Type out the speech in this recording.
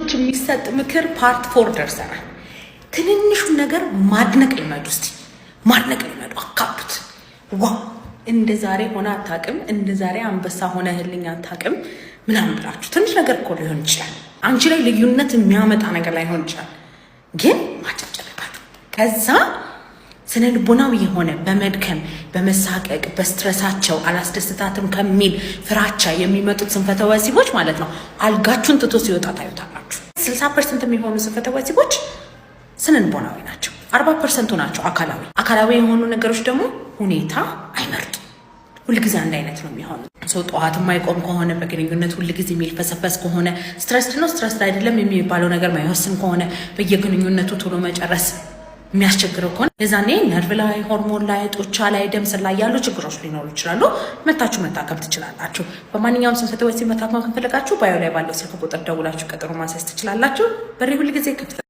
ለወንዶች የሚሰጥ ምክር ፓርት 4 ደርሰናል። ትንንሹን ነገር ማድነቅ ልመዱ። እስቲ ማድነቅ ልመዱ፣ አካብት። ዋው እንደ ዛሬ ሆነ አታውቅም፣ እንደ ዛሬ አንበሳ ሆነ ህልኝ አታውቅም ምናምን ብላችሁ ትንሽ ነገር እኮ ሊሆን ይችላል። አንቺ ላይ ልዩነት የሚያመጣ ነገር ላይሆን ይችላል፣ ግን ማጨብጨብባችሁ ከዛ ስነ ልቦናዊ የሆነ በመድከም በመሳቀቅ በስትረሳቸው አላስደስታትም ከሚል ፍራቻ የሚመጡት ስንፈተ ወሲቦች ማለት ነው አልጋችሁን ትቶ ሲወጣ ታዩታላችሁ። 60% የሚሆኑ ስንፈተ ወሲቦች ስነ ልቦናዊ ናቸው። 40% ናቸው አካላዊ። አካላዊ የሆኑ ነገሮች ደግሞ ሁኔታ አይመርጡ፣ ሁልጊዜ አንድ አይነት ነው የሚሆኑ። ሰው ጠዋት የማይቆም ከሆነ በግንኙነት ሁልጊዜ የሚልፈሰፈስ ከሆነ ስትረስድ ነው ስትረስድ አይደለም የሚባለው ነገር ማይወስን ከሆነ በየግንኙነቱ ቶሎ መጨረስ የሚያስቸግረው ከሆነ የዛኔ ነርቭ ላይ፣ ሆርሞን ላይ፣ ጡንቻ ላይ፣ ደም ስር ላይ ያሉ ችግሮች ሊኖሩ ይችላሉ። መታችሁ መታከም ትችላላችሁ። በማንኛውም ስንፈተ ወሲብ መታከም ከፈለጋችሁ ባዮ ላይ ባለው ስልክ ቁጥር ደውላችሁ ቀጠሮ ማስያዝ ትችላላችሁ። በሬ ሁልጊዜ ክፍት